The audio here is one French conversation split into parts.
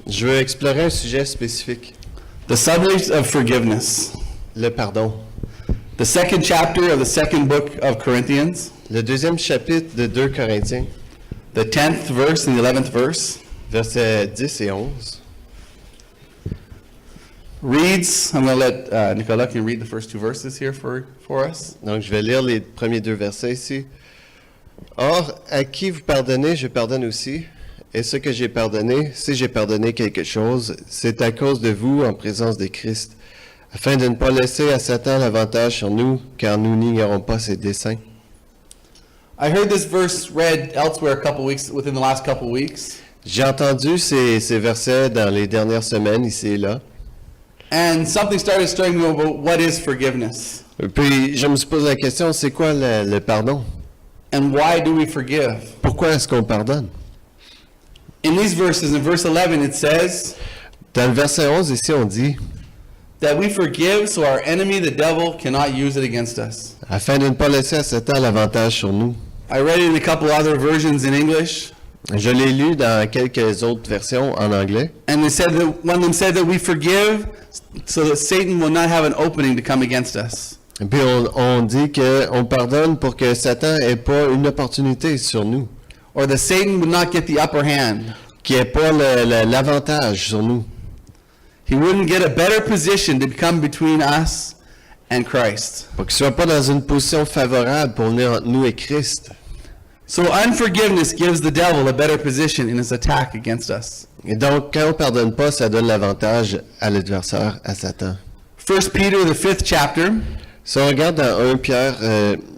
Je veux explorer un sujet spécifique, the subject of forgiveness. le pardon. The second chapter of the second book of Corinthians, Le deuxième chapitre de 2 Corinthiens, the 10th verse and the 11th verse, versets 10 et 11, reads, I'm going to let Nicola can read the first two verses here for us. Donc, je vais lire les premiers deux versets ici. Or, à qui vous pardonnez, je pardonne aussi. Et ce que j'ai pardonné, si j'ai pardonné quelque chose, c'est à cause de vous en présence de Christ, afin de ne pas laisser à Satan l'avantage sur nous, car nous n'ignorons pas ses desseins. I heard this verse read elsewhere within the last couple weeks, J'ai entendu ces versets dans les dernières semaines, ici et là. and something started stirring me about what is forgiveness, Puis, je me suis posé la question, c'est quoi le pardon? and why do we forgive? Pourquoi est-ce qu'on pardonne? In these verses, in verse 11, it says Dans le verset 11, ici, on dit, that we forgive so our enemy, the devil, cannot use it against us. afin de ne pas laisser à Satan l'avantage sur nous. I read it in a couple other versions in English, Je l'ai lu dans quelques autres versions en anglais. and they said that one of them said that we forgive so that Satan will not have an opening to come against us. Et puis on dit qu'on pardonne pour que Satan ait pas une opportunité sur nous, Or that Satan would not get the upper hand. qu'il n'ait pas l'avantage sur nous, He wouldn't get a better position to come between us and Christ. pour qu'il ne soit pas dans une position favorable pour venir entre nous et Christ. So unforgiveness gives the devil a better position in his attack against us. Et donc, quand on ne pardonne pas, ça donne l'avantage à l'adversaire, à Satan. 1 Peter, the 5th chapter, Si on regarde dans 1 Pierre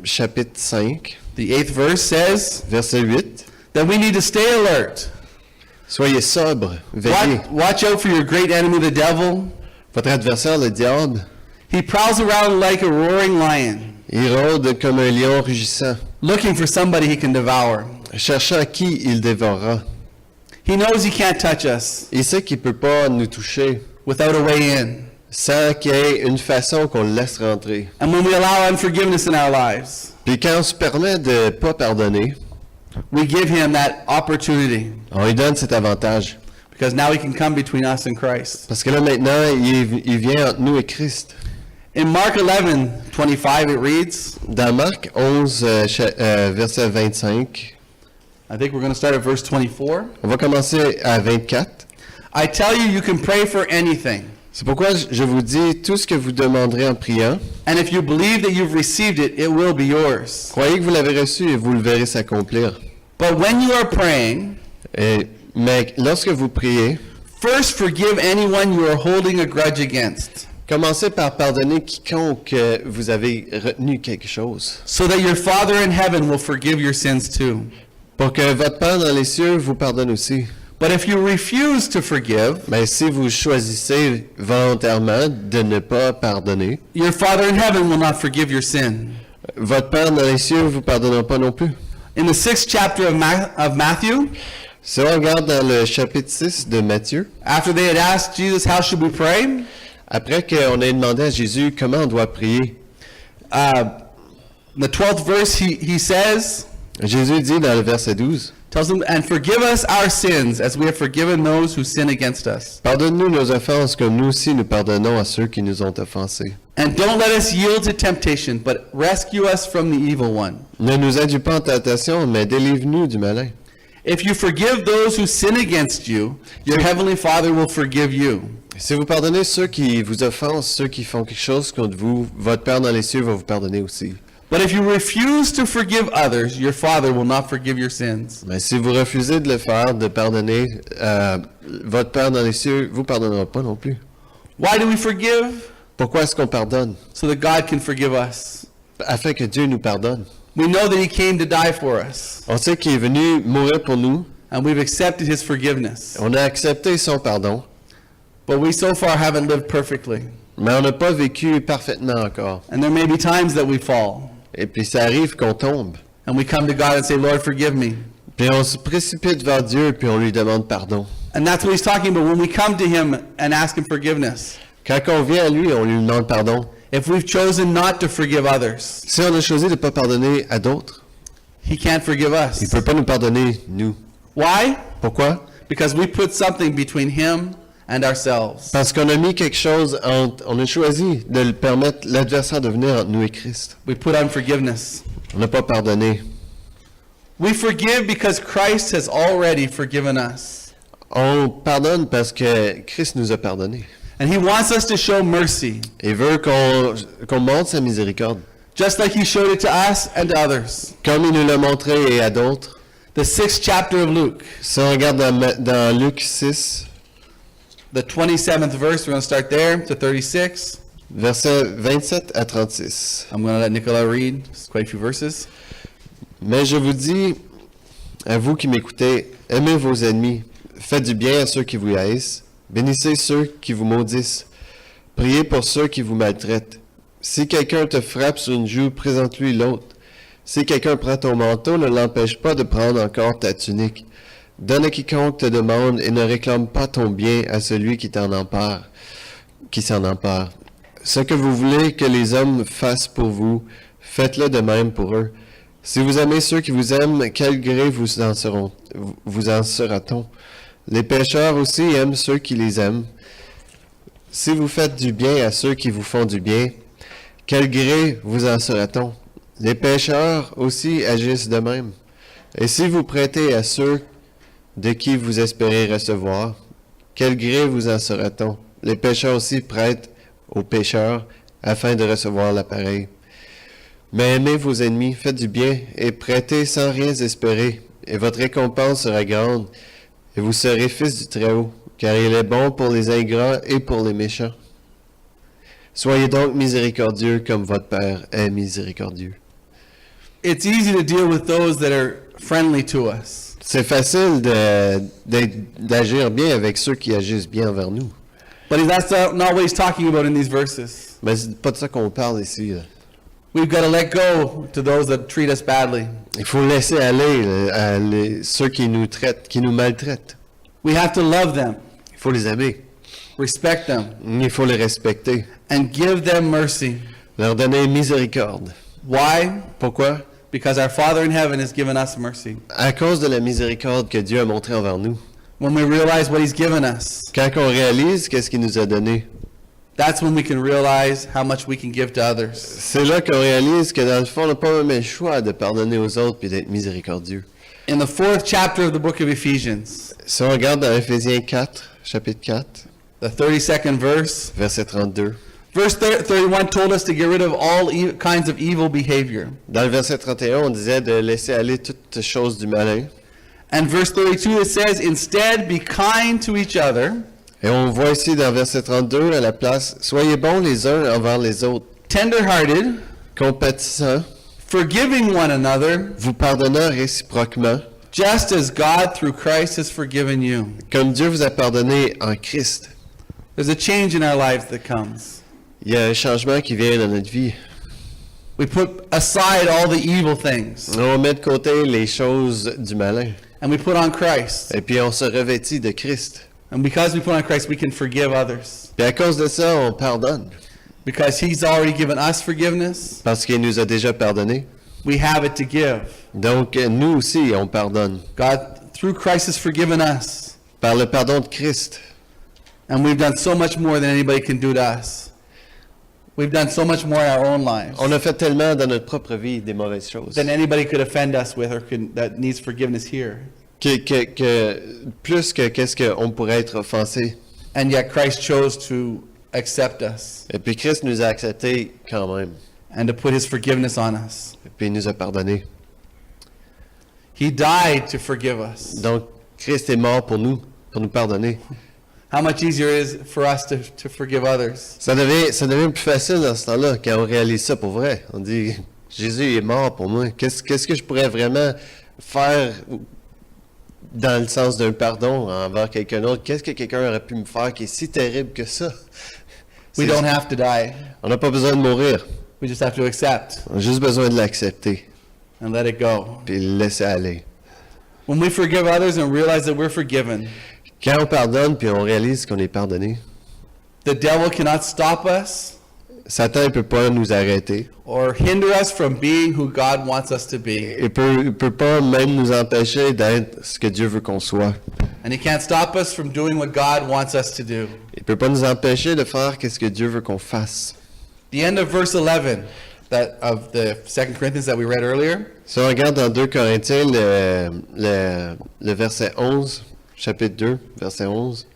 chapitre 5, the 8th verse says verset 8, that we need to stay alert. soyez sobres, veillez. Watch out for your great enemy, the devil. Votre adversaire, le diable, He prowls around like a roaring lion, il rôde comme un lion rugissant, looking for somebody he can devour. cherchant qui il dévorera. He knows he can't touch us Il sait qu'il ne peut pas nous toucher without a way in. sans qu'il y ait une façon qu'on le laisse rentrer. And when we allow unforgiveness in our lives, Puis quand on se permet de ne pas pardonner, we give him that opportunity, on lui donne cet avantage. because now he can come between us and Christ. Parce que là maintenant, il vient entre nous et Christ. In Mark 11:25, it reads, Dans Marc 11, verset 25, I think we're going to start at verse 24. on va commencer à 24. I tell you, you can pray for anything. C'est pourquoi je vous dis, tout ce que vous demanderez en priant, And if you believe that you've received it, it will be yours. croyez que vous l'avez reçu et vous le verrez s'accomplir. But when you are praying, Mais lorsque vous priez, first forgive anyone you are holding a grudge against, commencez par pardonner quiconque vous avez retenu quelque chose, so that your Father in heaven will forgive your sins too. pour que votre Père dans les cieux vous pardonne aussi. But if you refuse to forgive, Mais si vous choisissez volontairement de ne pas pardonner, your Father in heaven will not forgive your sin. votre Père dans les cieux vous pardonnera pas non plus. In the 6th chapter of Matthew, Si on regarde dans le chapitre 6 de Matthieu, after they had asked Jesus, how should we pray? après qu'on ait demandé à Jésus comment on doit prier, The 12th verse, he says, Jésus dit dans le verset 12, tells them, and forgive us our sins as we have forgiven those who sin against us. pardonne-nous nos offenses comme nous aussi nous pardonnons à ceux qui nous ont offensés. And don't let us yield to temptation, but rescue us from the evil one. Ne nous induis pas en tentation, mais délivre-nous du malin. If you forgive those who sin against you, your heavenly Father will forgive you. Si vous pardonnez ceux qui vous offensent, ceux qui font quelque chose contre vous, votre Père dans les cieux va vous pardonner aussi. But if you refuse to forgive others, your Father will not forgive your sins. Mais si vous refusez de le faire, de pardonner, votre Père dans les cieux vous pardonnera pas non plus. Why do we forgive? Pourquoi est-ce qu'on pardonne? So that God can forgive us. Afin que Dieu nous pardonne. We know that He came to die for us, On sait qu'il est venu mourir pour nous. and we've accepted His forgiveness. On a accepté son pardon, But we so far haven't lived perfectly. mais on n'a pas vécu parfaitement encore. And there may be times that we fall, Et puis ça arrive qu'on tombe. and we come to God and say, Lord, forgive me. Puis on se précipite vers Dieu puis on lui demande pardon. And that's what He's talking about when we come to Him and ask Him forgiveness. Quand on vient à lui, on lui demande pardon. If we've chosen not to forgive others, Si on a choisi de ne pas pardonner à d'autres, He can't forgive il ne us. peut pas nous pardonner, nous. Why? Pourquoi? because we put something between him and ourselves. Parce qu'on a mis quelque chose entre, on a choisi de le permettre l'adversaire de venir entre nous et Christ. We put unforgiveness. On n'a pas pardonné. We forgive because Christ has already forgiven us. On pardonne parce que Christ nous a pardonné. And he wants us to show mercy, Il veut qu'on montre sa miséricorde. just like he showed it to us and to others. Comme il nous l'a montré et à d'autres. The 6th chapter of Luke, Si on regarde dans Luc 6, the 27th verse, we're going to start there to 36. versets 27 à 36. I'm going to let Nicola read. It's quite a few verses. Mais je vous dis, à vous qui m'écoutez, aimez vos ennemis, faites du bien à ceux qui vous haïssent, bénissez ceux qui vous maudissent, priez pour ceux qui vous maltraitent. Si quelqu'un te frappe sur une joue, présente-lui l'autre. Si quelqu'un prend ton manteau, ne l'empêche pas de prendre encore ta tunique. Donne à quiconque te demande et ne réclame pas ton bien à celui qui s'en empare. Ce que vous voulez que les hommes fassent pour vous, faites-le de même pour eux. Si vous aimez ceux qui vous aiment, quel gré vous en sera-t-on? Les pécheurs aussi aiment ceux qui les aiment. Si vous faites du bien à ceux qui vous font du bien, quel gré vous en sera-t-on? Les pécheurs aussi agissent de même. Et si vous prêtez à ceux de qui vous espérez recevoir, quel gré vous en sera-t-on? Les pécheurs aussi prêtent aux pécheurs afin de recevoir l'appareil. Mais aimez vos ennemis, faites du bien et prêtez sans rien espérer, et votre récompense sera grande, et vous serez fils du Très-Haut, car il est bon pour les ingrats et pour les méchants. Soyez donc miséricordieux comme votre Père est miséricordieux. It's easy to deal with those that are friendly to us. C'est facile d'agir bien avec ceux qui agissent bien envers nous. But that's not what he's talking about in these verses. Mais c'est pas de ça qu'on parle ici, là. We've got to let go to those that treat us badly. Il faut laisser aller ceux qui nous traitent, qui nous maltraitent. We have to love them, Il faut les aimer. respect them, Il faut les respecter. and give them mercy. Leur donner miséricorde. Why? Pourquoi? Because our Father in heaven has given us mercy. À cause de la miséricorde que Dieu a montrée envers nous. When we realize what he's given us, Quand on réalise qu'est-ce qu'il nous a donné, that's when we can realize how much we can give to others. c'est là qu'on réalise que dans le fond, on n'a pas même le choix de pardonner aux autres et d'être miséricordieux. In the 4th chapter of the book of Ephesians, Si on regarde dans Éphésiens 4, chapitre 4, the 32nd verse, verset 32, verse 31 told us to get rid of all kinds of evil behavior. dans le verset 31, on disait de laisser aller toutes choses du malin. And verse 32, it says, instead be kind to each other, Et on voit ici dans verset 32, à la place, soyez bons les uns envers les autres, tender-hearted, compatissants, forgiving one another, vous pardonnant réciproquement, just as God through Christ has forgiven you. comme Dieu vous a pardonné en Christ. There's a change in our lives that comes. Il y a un changement qui vient dans notre vie. We put aside all the evil things, On met de côté les choses du malin. and we put on Christ. Et puis on se revêtit de Christ. And because we put on Christ, we can forgive others. Puis à cause de ça, on pardonne. Because he's already given us forgiveness, Parce qu'il nous a déjà pardonné. we have it to give. Donc nous aussi, on pardonne. God, through Christ, has forgiven us. Par le pardon de Christ. And we've done so much more than anybody can do to us. We've done so much more in our own lives On a fait tellement dans notre propre vie des mauvaises choses. than anybody could offend us with or that needs forgiveness here. Que plus que qu'est-ce qu'on pourrait être offensé. And yet Christ chose to accept us Et puis Christ nous a acceptés quand même. and to put his forgiveness on us. Et puis il nous a pardonné. He died to forgive us. Donc Christ est mort pour nous pardonner. How much easier it is for us to forgive others. Ça devient plus facile dans ce temps-là quand on réalise ça pour vrai. On dit, Jésus est mort pour moi. Qu'est-ce que je pourrais vraiment faire dans le sens d'un pardon envers quelqu'un d'autre? Qu'est-ce que quelqu'un aurait pu me faire qui est si terrible que ça? We don't have to die. On n'a pas besoin de mourir. We just have to accept On a juste besoin de l'accepter and let it go. puis le laisser aller. When we forgive others and realize that we're forgiven, Quand on pardonne puis on réalise qu'on est pardonné, the devil cannot stop us. Satan ne peut pas nous arrêter. or hinder us from being who God wants us to be. Il peut pas même nous empêcher d'être ce que Dieu veut qu'on soit. And he can't stop us from doing what God wants us to do. Il peut pas nous empêcher de faire ce que Dieu veut qu'on fasse. The end of verse 11 of the 2 Corinthians that we read earlier, Si on regarde dans 2 Corinthiens, le verset 11, chapitre 2, verset 11,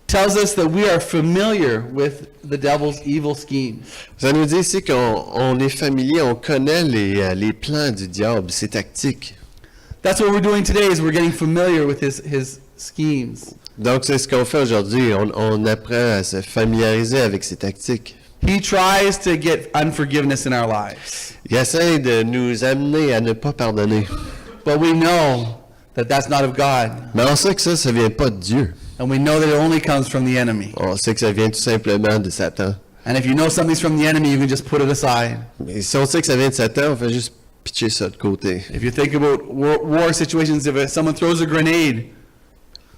tells us that we are familiar with the devil's evil schemes. ça nous dit ici qu'on est familier, on connaît les plans du diable, ses tactiques. That's what we're doing today, is we're getting familiar with his schemes. Donc c'est ce qu'on fait aujourd'hui, on apprend à se familiariser avec ses tactiques. He tries to get unforgiveness in our lives. Il essaie de nous amener à ne pas pardonner. But we know that that's not of God. Mais on sait que ça vient pas de Dieu. And we know that it only comes from the enemy. On sait que ça vient tout simplement de Satan. And if you know something's from the enemy, you can just put it aside. Mais si on sait que ça vient de Satan, on fait juste pitcher ça de côté. If you think about war situations, if someone throws a grenade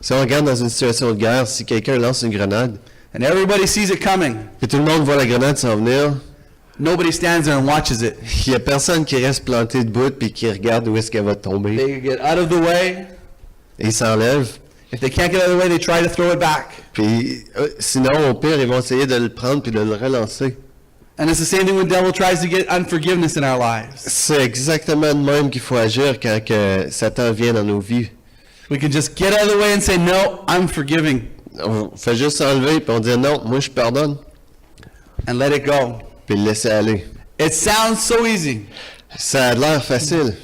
Si on regarde dans une situation de guerre, si quelqu'un lance une grenade, and everybody sees it coming, et tout le monde voit la grenade s'en venir, nobody stands there and watches it. il y a personne qui reste planté debout puis qui regarde où est-ce qu'elle va tomber. They get out of the way. Et ils s'enlèvent. If they can't get out of the way, they try to throw it back. Puis sinon, au pire, ils vont essayer de le prendre puis de le relancer. And it's the same thing when the devil tries to get unforgiveness in our lives. C'est exactement de même qu'il faut agir quand que Satan vient dans nos vies. We can just get out of the way and say, no, I'm forgiving, On fait juste s'enlever puis on dit non, moi je pardonne, and let it go. puis le laisser aller. It sounds so easy, Ça a l'air facile,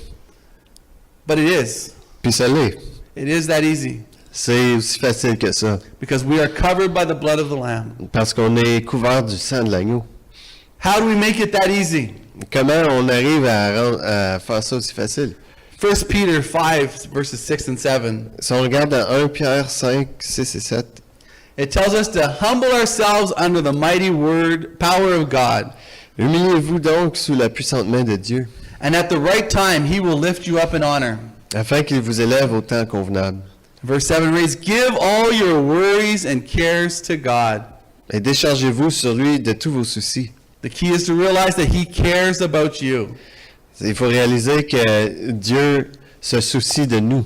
but it is. puis ça l'est. It is that easy, C'est aussi facile que ça, because we are covered by the blood of the Lamb. parce qu'on est couvert du sang de l'agneau. How do we make it that easy? Comment on arrive à faire ça aussi facile? 1 Peter 5, verses 6 and 7. Si on regarde dans 1 Pierre 5, 6 et 7, It tells us to humble ourselves under the mighty power of God, humiliez-vous donc sous la puissante main de Dieu, and at the right time he will lift you up in honor. afin qu'il vous élève au temps convenable. Verse 7 reads, give all your worries and cares to God. Et déchargez-vous sur lui de tous vos soucis. The key is to realize that he cares about you. Il faut réaliser que Dieu se soucie de nous.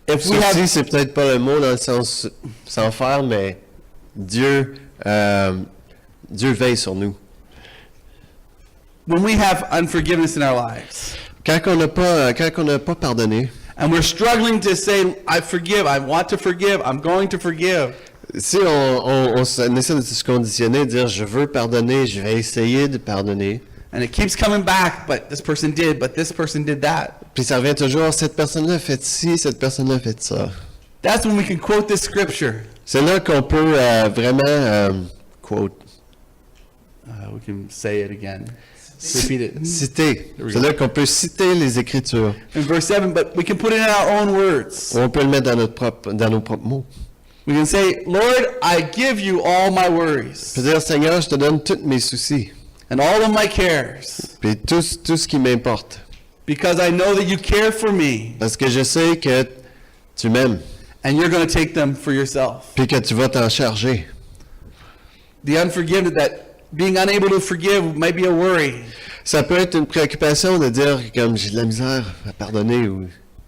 If we Souci, have, c'est peut-être pas le mot dans le sens sans faire, mais Dieu veille sur nous. when we have unforgiveness in our lives, Quand on n'a pas pardonné, and we're struggling to say, I forgive, I want to forgive, I'm going to forgive, si on essaie de se conditionner, de dire je veux pardonner, je vais essayer de pardonner, and it keeps coming back, but this person did that. puis ça revient toujours, cette personne-là a fait ci, cette personne-là a fait ça. That's when we can quote this scripture. C'est là qu'on peut vraiment quote, We can say it again. Repeat it. citer. There we C'est go. là qu'on peut citer les Écritures. In verse 7, but we can put it in our own words. On peut le mettre dans nos propres mots. We can say, Lord, I give you all my worries Puis dire, Seigneur, je te donne tous mes soucis, and all of my cares, puis tout ce qui m'importe. because I know that you care for me, Parce que je sais que tu m'aimes, and you're going to take them for yourself. puis que tu vas t'en charger. The unforgiveness, that being unable to forgive might be a worry. Ça peut être une préoccupation de dire comme j'ai de la misère à pardonner.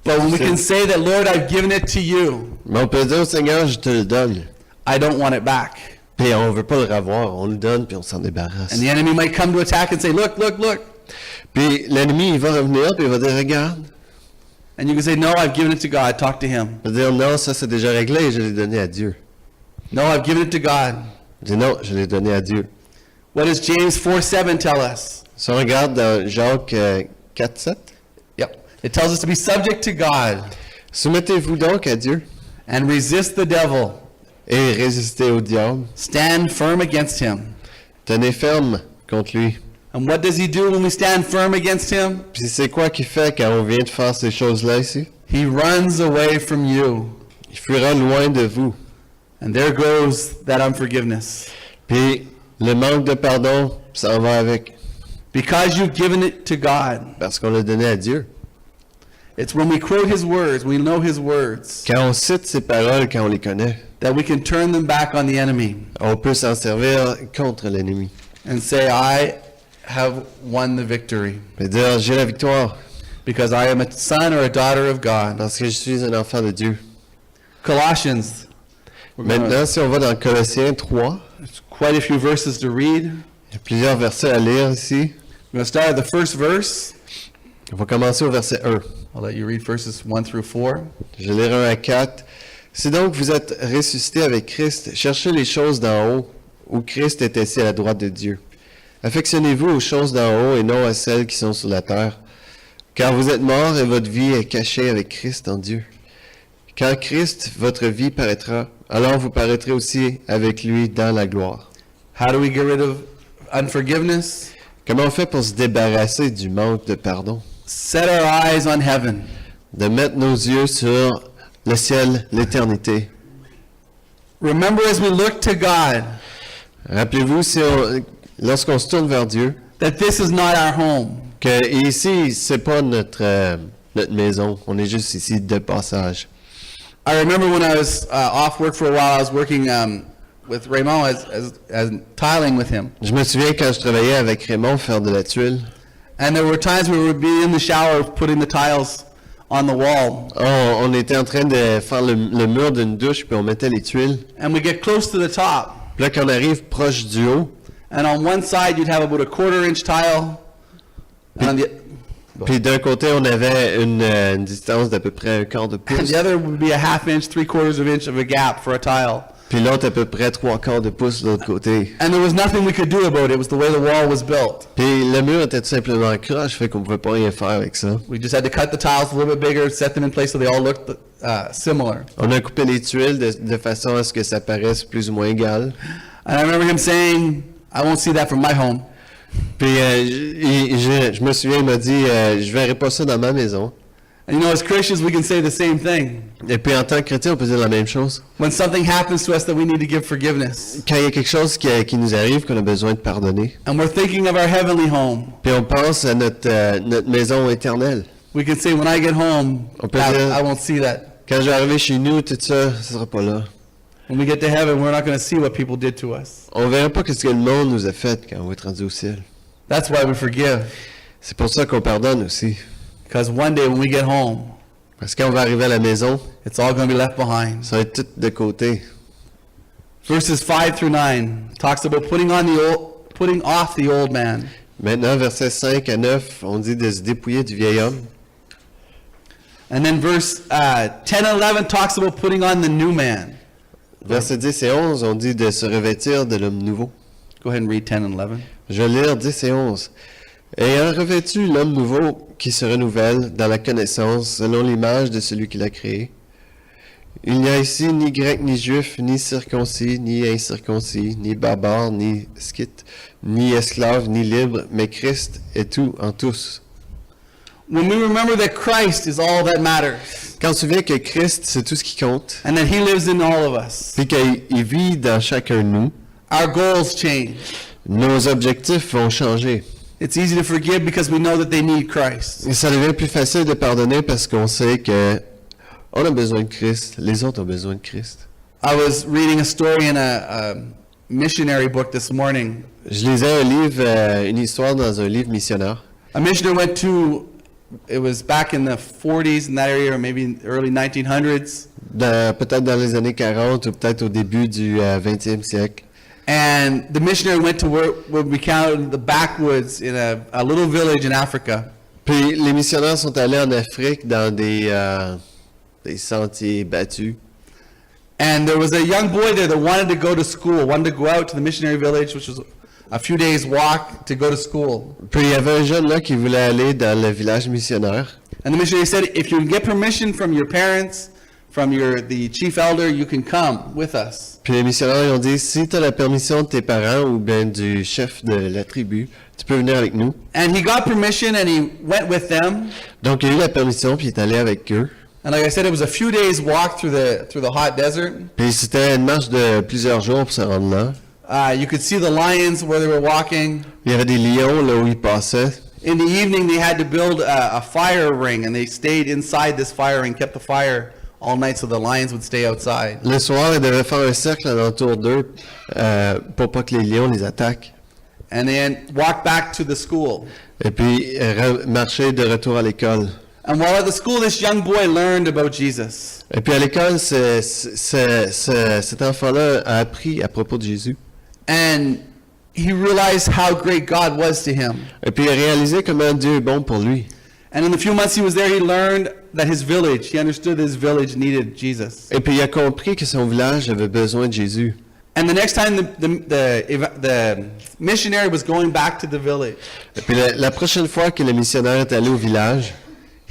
But when we can say that, Lord, I've given it to you, Mais on peut dire au Seigneur, je te le donne. I don't want it back. Puis on veut pas le revoir, on le donne puis on s'en débarrasse. And the enemy might come to attack and say, look, look, look. Puis l'ennemi il va revenir puis il va dire regarde. And you can say, no, I've given it to God. Talk to him. Il va dire non, ça c'est déjà réglé, je l'ai donné à Dieu. No, I've given it to God. Il dit non, je l'ai donné à Dieu. What does James 4:7 tell us? Si on regarde dans Jacques 4, 7, Yep. It tells us to be subject to God soumettez-vous donc à Dieu and resist the devil. et résistez au diable. Stand firm against him. Tenez ferme contre lui. And what does he do when we stand firm against him? Puis c'est quoi qui fait quand on vient de faire ces choses-là ici? He runs away from you. Il fuira loin de vous. And there goes that unforgiveness. Puis le manque de pardon s'en va avec. Because you've given it to God. Parce qu'on l'a donné à Dieu. It's when we quote his words, we know his words, Quand on cite ses paroles, quand on les connaît, that we can turn them back on the enemy. on peut s'en servir contre l'ennemi. and say, I have won the victory et dire, j'ai la victoire because I am a son or a daughter of God. parce que je suis un enfant de Dieu. Colossians. We're gonna- Maintenant, si on va dans Colossiens 3, There's quite a few verses to read. il y a plusieurs versets à lire ici. We're going to start at the first verse. On va commencer au verset 1. I'll let you read verses 1 through 4. Je vais lire 1 à 4. Si donc vous êtes ressuscités avec Christ, cherchez les choses d'en haut, où Christ est assis à la droite de Dieu. Affectionnez-vous aux choses d'en haut et non à celles qui sont sur la terre, car vous êtes morts et votre vie est cachée avec Christ en Dieu. Quand Christ, votre vie, paraîtra, alors vous paraîtrez aussi avec lui dans la gloire. How do we get rid of unforgiveness? Comment on fait pour se débarrasser du manque de pardon? Set our eyes on heaven. De mettre nos yeux sur le ciel, l'éternité. Remember as we look to God Rappelez-vous, lorsqu'on se tourne vers Dieu, that this is not our home. que ici, c'est pas notre maison. On est juste ici de passage. I remember when I was off work for a while, I was working with Raymond as tiling with him. Je me souviens quand je travaillais avec Raymond faire de la tuile. And there were times we would be in the shower putting the tiles on the wall. On était en train de faire le mur d'une douche, puis on mettait les tuiles. And we get close to the top. Puis là, quand on arrive proche du haut, And on one side you'd have about a 1/4 inch tile. And on the, puis d'un côté, on avait une distance d'à peu près 1/4 de and pouce. the other would be a 1/2 inch, 3/4 of inch of a gap for a tile. Puis l'autre à peu près 3/4 de pouce de l'autre côté. And there was nothing we could do about it. It was the way the wall was built. Puis le mur était tout simplement croche, fait qu'on pouvait pas rien faire avec ça. We just had to cut the tiles a little bit bigger, set them in place so they all looked similar. On a coupé les tuiles de façon à ce que ça paraisse plus ou moins égal. And I remember him saying, I won't see that from my home. Puis je me souviens, il m'a dit, je verrai pas ça dans ma maison. And you know, as Christians, we can say the same thing. Et puis en tant que chrétien, on peut dire la même chose. When something happens to us that we need to give forgiveness, Quand il y a quelque chose qui nous arrive, qu'on a besoin de pardonner, and we're thinking of our heavenly home, puis on pense à notre maison éternelle. we can say, when I get home, On peut dire- I won't see that. Quand je vais arriver chez nous, tout ça, ça sera pas là. When we get to heaven, we're not going to see what people did to us. On verra pas ce que le monde nous a fait quand on va être rendu au ciel. That's why we forgive. C'est pour ça qu'on pardonne aussi. Because one day when we get home, Parce que quand on va arriver à la maison, it's all going to be left behind. ça va être tout de côté. Verses 5 through 9 talks about putting off the old man. Maintenant, versets 5 à 9, on dit de se dépouiller du vieil homme. And then verse 10 and 11 talks about putting on the new man. Versets 10 et 11, on dit de se revêtir de l'homme nouveau. Go ahead and read 10 and 11. Je vais lire 10 et 11. Ayant revêtu l'homme nouveau qui se renouvelle dans la connaissance selon l'image de celui qui l'a créé. Il n'y a ici ni grec ni juif, ni circoncis, ni incirconcis, ni barbare, ni scythe, ni esclave, ni libre, mais Christ est tout en tous. When we remember that Christ is all that matters, Quand on se souvient que Christ, c'est tout ce qui compte, and that He lives in all of us, puis qu'il vit dans chacun de nous, our goals change. nos objectifs vont changer. It's easy to forgive because we know that they need Christ. Et ça devient plus facile de pardonner parce qu'on sait que on a besoin de Christ, les autres ont besoin de Christ. I was reading a story in a missionary book this morning. Je lisais un livre, une histoire dans un livre missionnaire. A missionary went to, it was back in the 40s in that area, or maybe in the early 1900s. Peut-être dans les années 40 ou peut-être au début du 20e siècle. And the missionary went to where we counted the backwoods in a little village in Africa. Puis les missionnaires sont allés en Afrique dans des sentiers battus. And there was a young boy there that wanted to go to school, wanted to go out to the missionary village, which was a few days' walk to go to school. Puis il y avait un jeune là qui voulait aller dans le village missionnaire. And the missionary said, if you can get permission from your parents, from the chief elder, you can come with us. Puis les missionnaires ils ont dit, si tu as la permission de tes parents ou bien du chef de la tribu, tu peux venir avec nous. And he got permission and he went with them. Donc il a eu la permission puis il est allé avec eux. And like I said, it was a few days' walk through the hot desert. Puis c'était une marche de plusieurs jours pour se rendre là. You could see the lions where they were walking. Il y avait des lions là où ils passaient. In the evening, they had to build a fire ring, and they stayed inside this fire ring, kept the fire all night so the lions would stay outside. Le soir, ils devaient faire un cercle alentour d'eux pour pas que les lions les attaquent. and then walked back to the school. Et puis, marcher de retour à l'école. And while at the school, this young boy learned about Jesus. Et puis à l'école, cet enfant-là a appris à propos de Jésus. And he realized how great God was to him. Et puis il a réalisé comment Dieu est bon pour lui. And in the few months he was there, he learned that he understood his village needed Jesus. Et puis il a compris que son village avait besoin de Jésus. And the next time the missionary was going back to the village, Et puis la prochaine fois que le missionnaire est allé au village,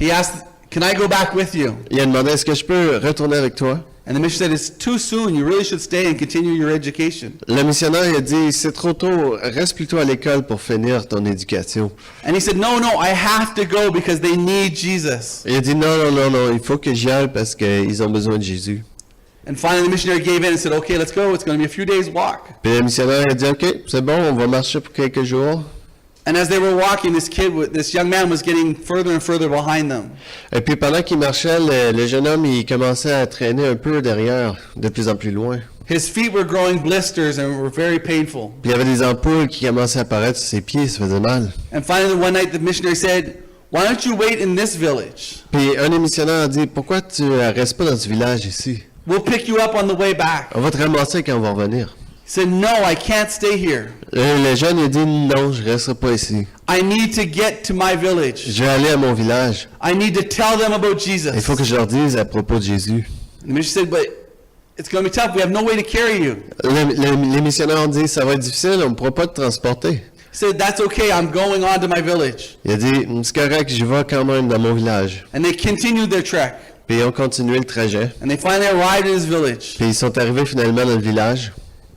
he asked, "Can I go back with you?" il a demandé, est-ce que je peux retourner avec toi? And the missionary said, "It's too soon. You really should stay and continue your education." Le missionnaire il a dit, c'est trop tôt, reste plutôt à l'école pour finir ton éducation. And he said, "No, I have to go because they need Jesus." Il a dit, non, il faut que j'y aille parce qu'ils ont besoin de Jésus. And finally the missionary gave in and said, "Okay, let's go. It's going to be a few days walk." Puis le missionnaire a dit, ok, c'est bon, on va marcher pour quelques jours. And as they were walking, this young man was getting further and further behind them. Et puis pendant qu'il marchait, le jeune homme, il commençait à traîner un peu derrière, de plus en plus loin. His feet were growing blisters and were very painful. Puis il y avait des ampoules qui commençaient à apparaître sur ses pieds, ça faisait mal. And finally one night the missionary said, "Why don't you wait in this village? Puis un des missionnaires a dit, pourquoi tu restes pas dans ce village ici? We'll pick you up on the way back." On va te ramasser quand on va revenir. He said, "No, I can't stay here. Le jeune il a dit, non, je resterai pas ici. I need to get to my village. Je vais aller à mon village. I need to tell them about Jesus." Il faut que je leur dise à propos de Jésus. And the missionary said, "But it's going to be tough. We have no way to carry you." Les missionnaires ont dit, ça va être difficile, on ne pourra pas te transporter. He said, "That's okay. I'm going on to my village." Il a dit, c'est correct, je vais quand même dans mon village. And they continued their trek. Puis ils ont continué le trajet. And they finally arrived in his village. Puis ils sont arrivés finalement dans le village.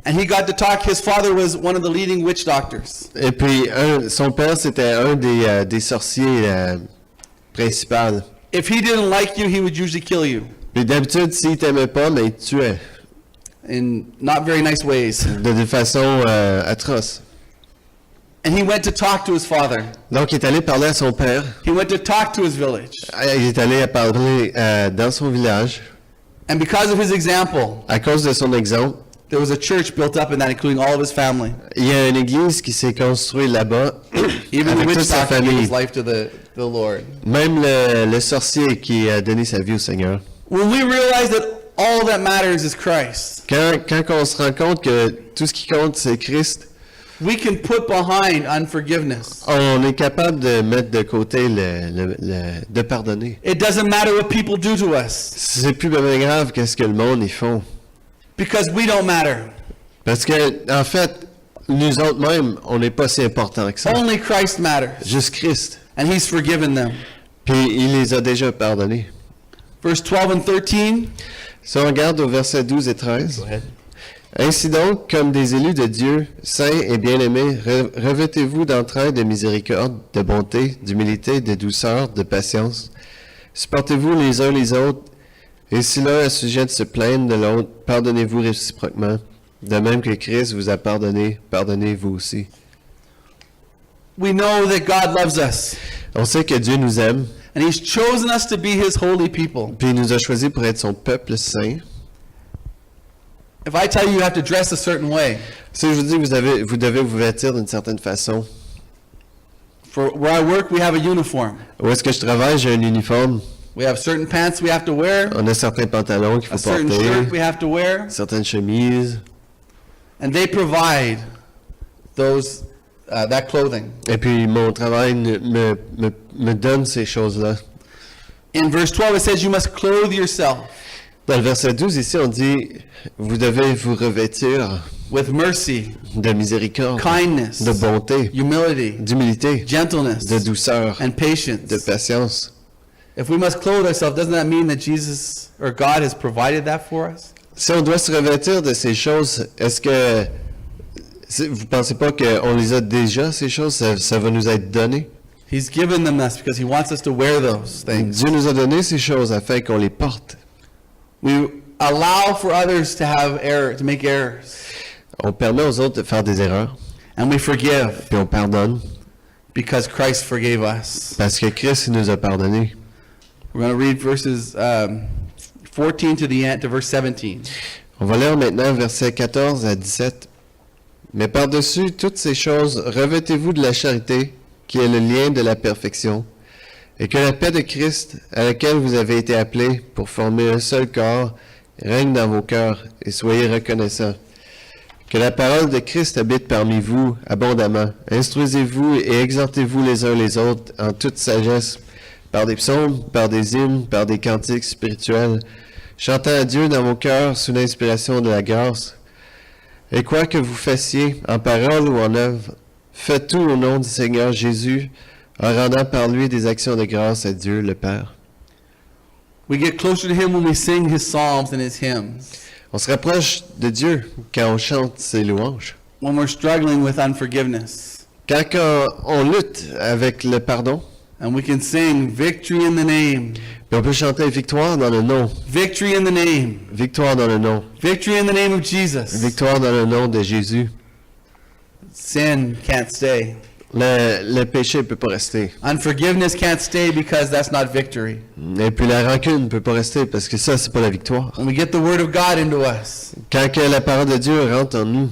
And he got to talk. His father was one of the leading witch doctors. Et puis son père, c'était un des sorciers principaux. If he didn't like you, he would usually kill you Puis d'habitude, s'il t'aimait pas, mais il te tuait in not very nice ways. de façon atroce. And he went to talk to his father. Donc il est allé parler à son père. He went to talk to his village. Il est allé parler dans son village. And because of his example, À cause de son exemple, there was a church built up in that, including all of his family. il y a une église qui s'est construite là-bas Even the avec toute witch sa doctor gave famille. his life to the Lord. Même le sorcier qui a donné sa vie au Seigneur. When we realize that all that matters is Christ, Quand on se rend compte que tout ce qui compte, c'est Christ, we can put behind unforgiveness. on est capable de mettre de côté de pardonner. It doesn't matter what people do to us C'est plus bien grave qu'est-ce que le monde y font. because we don't matter. Parce que, en fait, nous autres mêmes, on n'est pas si importants que ça. Only Christ matters. Juste Christ. And he's forgiven them. Puis il les a déjà pardonnés. Verse 12 and 13. Si on regarde au verset 12 et 13. Ainsi donc, comme des élus de Dieu, saints et bien-aimés, revêtez-vous d'entrailles de miséricorde, de bonté, d'humilité, de douceur, de patience. Supportez-vous les uns les autres, et si l'un a sujet de se plaindre de l'autre, pardonnez-vous réciproquement. De même que Christ vous a pardonné, pardonnez-vous aussi. We know that God loves us, On sait que Dieu nous aime, and he's chosen us to be his holy people. puis il nous a choisis pour être son peuple saint. If I tell you you have to dress a certain way, Si je vous dis que vous devez vous vêtir d'une certaine façon, for where I work we have a uniform. où est-ce que je travaille, j'ai un uniforme. We have certain pants we have to wear, On a certains pantalons qu'il a faut certain porter, shirt we have to wear, certaines chemises, and they provide those that clothing. et puis mon travail me donne ces choses-là. In verse 12 it says you must clothe yourself Dans le verset 12, ici, on dit, vous devez vous revêtir with mercy, de miséricorde, kindness, de bonté, humility, d'humilité, gentleness, de douceur, and de patience. patience. If we must clothe ourselves, doesn't that mean that Jesus or God has provided that for us? Si on doit se revêtir de ces choses, est-ce que vous pensez pas qu'on les a déjà, ces choses, ça va nous être donné? He's given them us because he wants us to wear those things. Dieu nous a donné ces choses afin qu'on les porte. We allow for others to have to make errors, On permet aux autres de faire des erreurs, and we forgive puis on pardonne, because Christ forgave us. parce que Christ nous a pardonné. We're going to read verses 14 to the end to verse 17. On va lire maintenant versets 14 à 17. Mais par-dessus toutes ces choses, revêtez-vous de la charité, qui est le lien de la perfection, et que la paix de Christ, à laquelle vous avez été appelés pour former un seul corps, règne dans vos cœurs, et soyez reconnaissants. Que la parole de Christ habite parmi vous abondamment. Instruisez-vous et exhortez-vous les uns les autres en toute sagesse, par des psaumes, par des hymnes, par des cantiques spirituels, chantant à Dieu dans vos cœurs sous l'inspiration de la grâce. Et quoi que vous fassiez, en parole ou en œuvre, faites tout au nom du Seigneur Jésus, en rendant par lui des actions de grâce à Dieu le Père. We get closer to Him when we sing His psalms and His hymns. On se rapproche de Dieu quand on chante ses louanges. When we're struggling with unforgiveness. Quand on lutte avec le pardon, And we can sing victory in the name. puis on peut chanter victoire dans le nom, Victory in the name. victoire dans le nom, Victory in the name of Jesus. victoire dans le nom de Jésus. Sin can't stay. Le péché ne peut pas rester. Unforgiveness can't stay because that's not victory. Et puis la rancune ne peut pas rester parce que ça, c'est pas la victoire. When we get the Word of God into us, Quand que la parole de Dieu rentre en nous,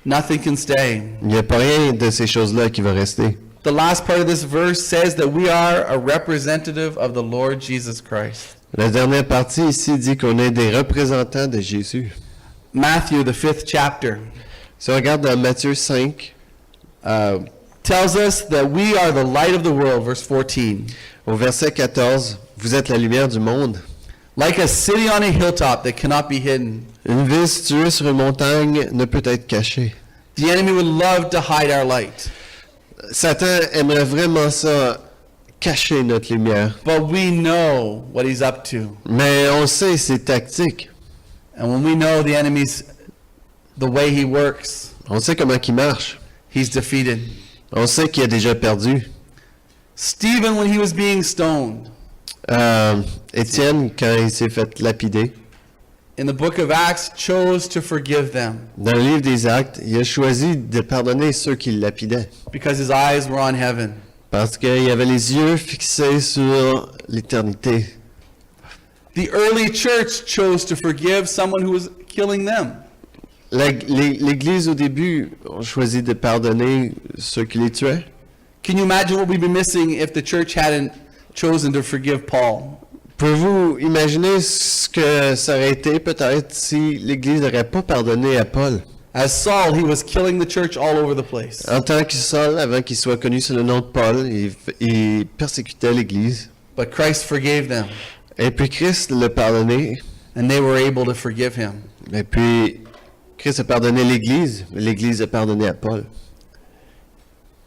nothing can stay. il n'y a pas rien de ces choses-là qui va rester. The last part of this verse says that we are a representative of the Lord Jesus Christ. La dernière partie ici dit qu'on est des représentants de Jésus. Matthew, the 5th chapter, Si on regarde dans Matthieu 5, tells us that we are the light of the world, verse 14. au verset 14, vous êtes la lumière du monde. Like a city on a hilltop that cannot be hidden. Une ville située sur une montagne ne peut être cachée. The enemy would love to hide our light, Satan aimerait vraiment ça, cacher notre lumière. but we know what he's up to. Mais on sait ses tactiques. And when we know the enemy's, the way he works, On sait comment il marche. he's defeated. On sait qu'il a déjà perdu. Stephen, when he was being stoned, Étienne, quand il s'est fait lapider, in the book of Acts, chose to forgive them dans le livre des Actes, il a choisi de pardonner ceux qui le lapidaient. because his eyes were on heaven. Parce qu'il avait les yeux fixés sur l'éternité. The early church chose to forgive someone who was killing them. L'Église, au début, a choisi de pardonner ceux qui les tuaient. Can you imagine what we'd be missing if the church hadn't chosen to forgive Paul? Pouvez-vous imaginer ce que ça aurait été peut-être si l'Église n'aurait pas pardonné à Paul? As Saul, he was killing the church all over the place. En tant que Saul, avant qu'il soit connu sous le nom de Paul, il persécutait l'Église. But Christ forgave them, Et puis Christ l'a pardonné. and they were able to forgive him. Et puis Christ a pardonné l'Église. L'Église a pardonné à Paul.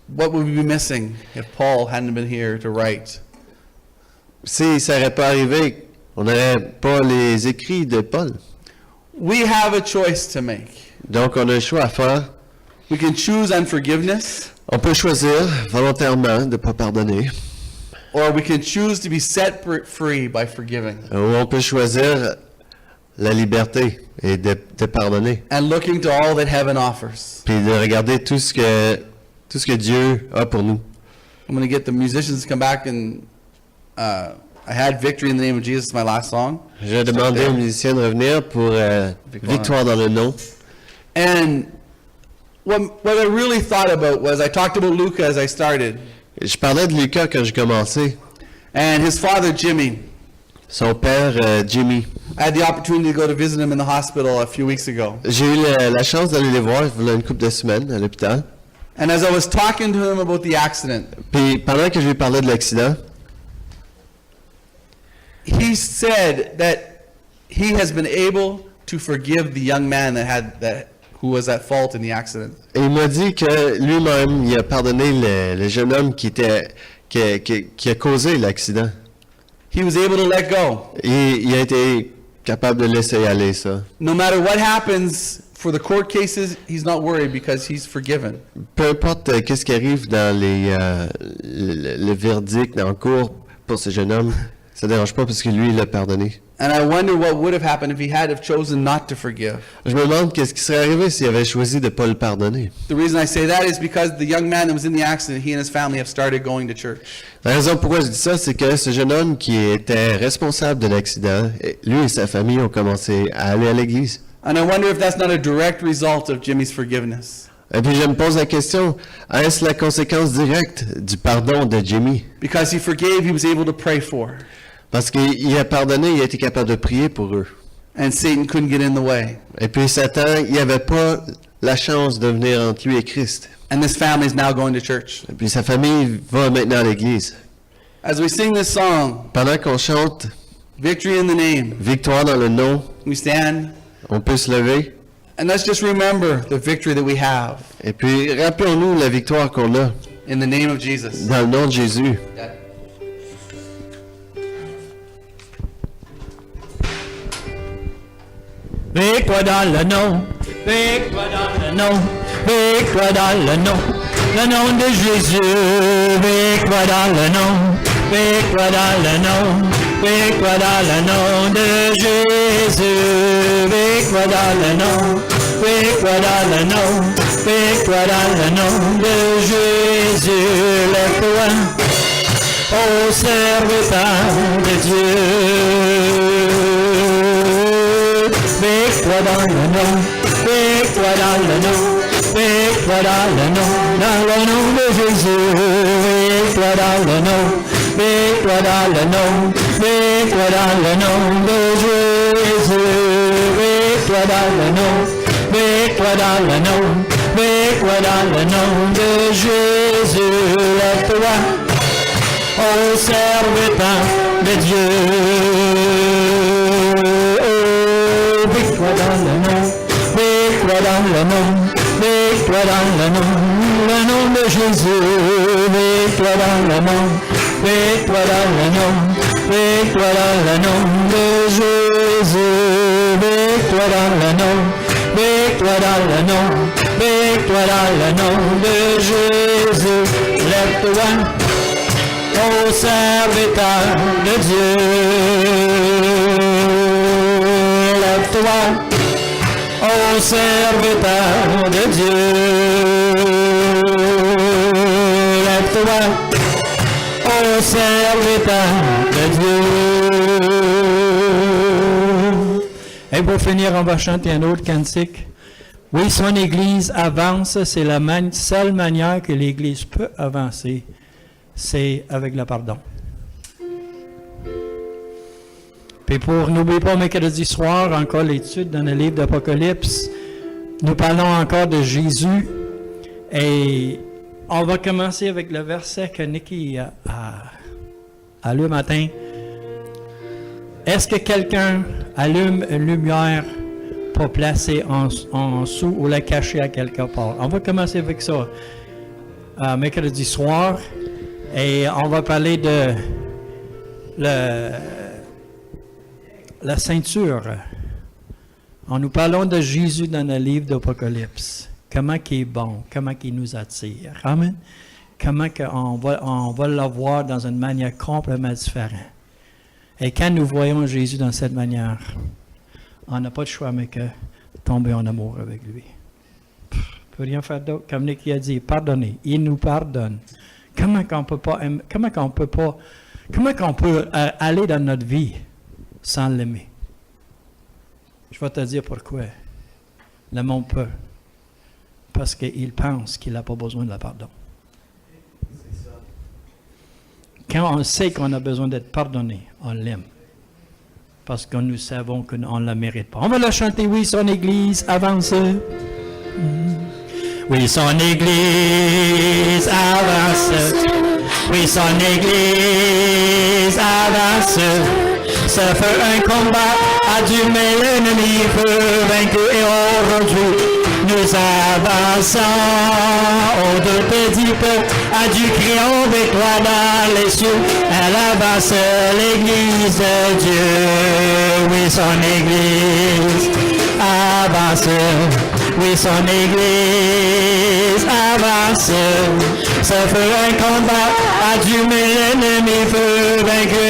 What would we be missing if Paul hadn't been here to write? Si ça n'aurait pas arrivé, on n'aurait pas les écrits de Paul. We have a choice to make. Donc on a un choix à faire. We can choose unforgiveness, On peut choisir volontairement de ne pas pardonner. or we can choose to be set free by forgiving Ou on peut choisir la liberté et de pardonner. and looking to all that heaven offers. Puis de regarder tout ce que Dieu a pour nous. I'm going to get the musicians to come back, and I had Victory in the Name of Jesus, my last song. Je vais demander aux musiciens de revenir pour Victoire dans le nom. And what I really thought about was, I talked about Luca as I started, Je parlais de Lucas quand j'ai commencé. and his father, Jimmy. Son père, Jimmy. I had the opportunity to go to visit him in the hospital a few weeks ago. J'ai eu la chance d'aller les voir il y a une couple de semaines à l'hôpital. And as I was talking to him about the accident, Puis pendant que je lui parlais de l'accident, he said that he has been able to forgive the young man who was at fault in the accident. et il m'a dit que lui-même, il a pardonné le jeune homme qui a causé l'accident. He was able to let go. Et il a été capable de laisser aller ça. No matter what happens for the court cases, he's not worried because he's forgiven. Peu importe qu'est-ce qui arrive dans le verdict en cours pour ce jeune homme, ça ne dérange pas parce que lui, il a pardonné. And I wonder what would have happened if he had have chosen not to forgive. Je me demande qu'est-ce qui serait arrivé s'il avait choisi de ne pas le pardonner. The reason I say that is because the young man that was in the accident, he and his family have started going to church. La raison pourquoi je dis ça, c'est que ce jeune homme qui était responsable de l'accident, lui et sa famille ont commencé à aller à l'église. And I wonder if that's not a direct result of Jimmy's forgiveness. Et puis je me pose la question, est-ce la conséquence directe du pardon de Jimmy? Because he forgave, he was able to pray for. Parce qu'il a pardonné, il a été capable de prier pour eux. And Satan couldn't get in the way. Et puis Satan, il n'avait pas la chance de venir entre lui et Christ. And this family is now going to church. Et puis sa famille va maintenant à l'église. As we sing this song, Pendant qu'on chante Victory in the Name, Victoire dans le nom, we stand on peut se lever. and let's just remember the victory that we have Et puis rappelons-nous la victoire qu'on a in the name of Jesus. dans le nom de Jésus. Victoire dans le nom, victoire dans le nom, victoire dans le nom de Jésus, victoire dans le nom, victoire dans le nom, victoire dans le nom de Jésus, victoire dans le nom, victoire dans le nom, victoire dans le nom de Jésus, lève-toi, ô serviteur de Dieu. Victoire dans le nom, victoire dans le nom, victoire dans le nom de Jésus, victoire dans le nom, victoire dans le nom, victoire dans le nom de Jésus, victoire dans le nom, victoire dans le nom, victoire dans le nom de Jésus, lève-toi, ô serviteur de Dieu. Victoire dans le nom, victoire dans le nom, victoire dans le nom de Jésus, victoire dans le nom, victoire dans le nom, victoire dans le nom de Jésus, victoire dans le nom, victoire dans le nom, victoire dans le nom de Jésus, lève-toi, ô serviteur de Dieu. Lève-toi, ô serviteur de Dieu. Lève-toi, ô serviteur de Dieu. Et pour finir, on va chanter un autre cantique. Oui, son Église avance, c'est la seule manière que l'Église peut avancer, c'est avec le pardon. Puis n'oubliez pas, mercredi soir, encore l'étude dans le livre d'Apocalypse. Nous parlons encore de Jésus. Et on va commencer avec le verset que Nicky a lu matin. Est-ce que quelqu'un allume une lumière pour placer en dessous ou la cacher à quelque part? On va commencer avec ça mercredi soir. Et on va parler de la ceinture. Nous parlons de Jésus dans le livre d'Apocalypse. Comment il est bon, comment il nous attire. Amen. Comment on va le voir dans une manière complètement différente. Et quand nous voyons Jésus dans cette manière, on n'a pas de choix mais que tomber en amour avec lui. On ne peut rien faire d'autre. Comme Nicky a dit, pardonner. Il nous pardonne. Comment on peut aller dans notre vie sans l'aimer? Je vais te dire pourquoi. Le monde peut. Parce qu'il pense qu'il n'a pas besoin de la pardon. Quand on sait qu'on a besoin d'être pardonné, on l'aime. Parce que nous savons qu'on ne la mérite pas. On va la chanter, oui, son Église avance. Oui, son Église avance. Oui, son Église avance. Ça fait un combat à Dieu, mais l'ennemi peut vaincre. Et aujourd'hui, nous avançons. Oh, de petits peu, à Dieu crions victoire dans les cieux. Elle avance, l'Église de Dieu. Oui, son Église avance. Oui, son Église avance. Ça fait un combat à Dieu, mais l'ennemi peut vaincre.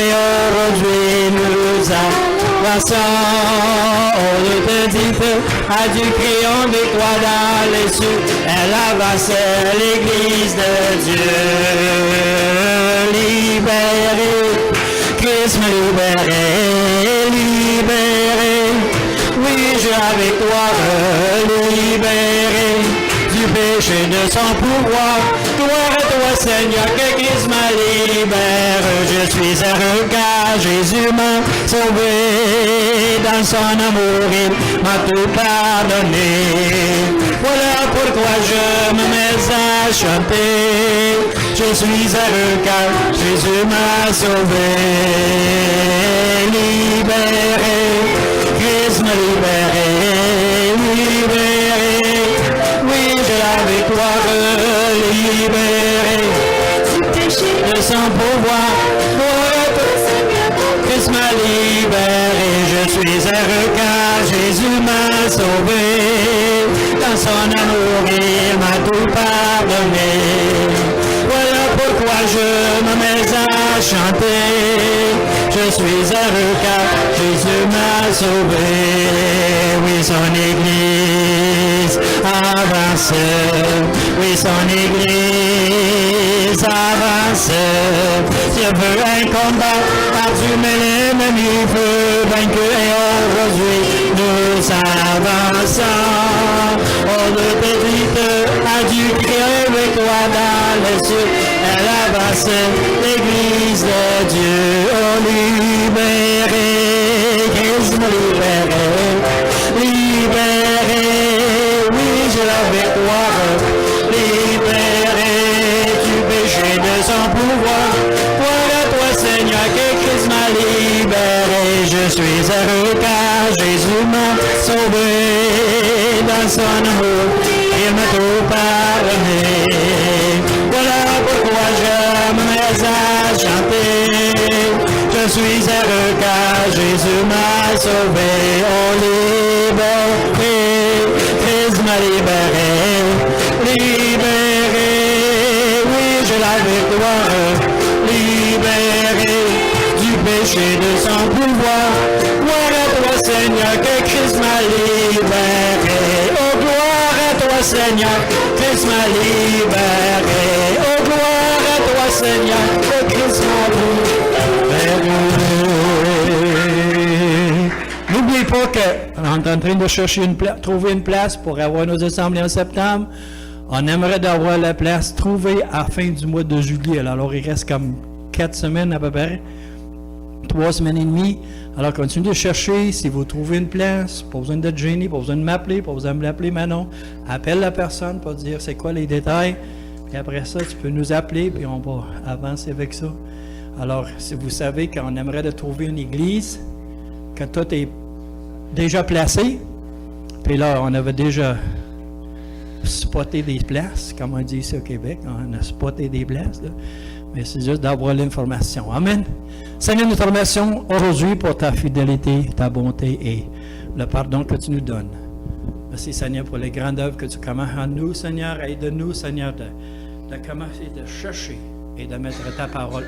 Aujourd'hui, nous avançons. Oh, le petit feu, à Dieu crions victoire dans les cieux. Elle avance, l'Église de Dieu. Libéré, Christ me libéré, libéré. Oui, je avec toi, libéré du péché. péché de son pouvoir. Gloire à toi, Seigneur, que Christ m'a libère. Je suis heureux car Jésus m'a sauvé. Dans son amour, il m'a tout pardonné. Voilà pourquoi je me mets à chanter. Je suis heureux car Jésus m'a sauvé. Libéré, Christ m'a libéré. Libéré, oui, j'ai la victoire. Libéré, de son pouvoir. Christ m'a libéré. Je suis heureux car Jésus m'a sauvé. Dans son amour, il m'a tout pardonné. Voilà pourquoi je me mets à chanter. Je suis heureux car Jésus m'a sauvé. Oui, son Église avance. Oui, son Église avance. Dieu veut un combat ardu, mais l'ennemi veut vaincre. Et aujourd'hui, nous avançons. Oh, le petit a dû crier avec toi dans les cieux. Elle avance, l'Église de Dieu. Oh, libéré, Christ me libéré. Libéré, oui, j'ai la victoire. Libéré du péché de son pouvoir. Voilà toi, Seigneur, que Christ m'a libéré. Je suis heureux car Jésus m'a sauvé. Dans son amour, il m'a tout pardonné. Voilà pourquoi je me mets à chanter. Je suis heureux car Jésus m'a sauvé. Oh, libéré, Christ m'a libéré. Libéré, oui, j'ai la victoire. Libéré du péché de son pouvoir. Gloire à toi, Seigneur, que Christ m'a libéré. Oh, gloire à toi, Seigneur, Christ m'a libéré. Oh, gloire à toi, Seigneur, que Christ m'a libéré. N'oubliez pas qu'on est en train de chercher trouver une place pour avoir nos assemblées en septembre. On aimerait d'avoir la place trouvée à la fin du mois de juillet. Alors, il reste comme 4 semaines à peu près. 3 semaines et demie. Alors, continuez de chercher. Si vous trouvez une place, pas besoin d'être gêné, pas besoin de m'appeler, pas besoin de m'appeler Manon. Appelle la personne pour dire c'est quoi les détails. Puis après ça, tu peux nous appeler, puis on va avancer avec ça. Alors, si vous savez qu'on aimerait de trouver une église, que tout est déjà placé, puis là, on avait déjà spoté des places, comme on dit ici au Québec. On a spoté des places, là. Mais c'est juste d'avoir l'information. Amen. Seigneur, nous te remercions aujourd'hui pour ta fidélité, ta bonté et le pardon que tu nous donnes. Merci, Seigneur, pour les grandes œuvres que tu commences en nous, Seigneur. Aide-nous, Seigneur, de commencer de chercher et de mettre ta parole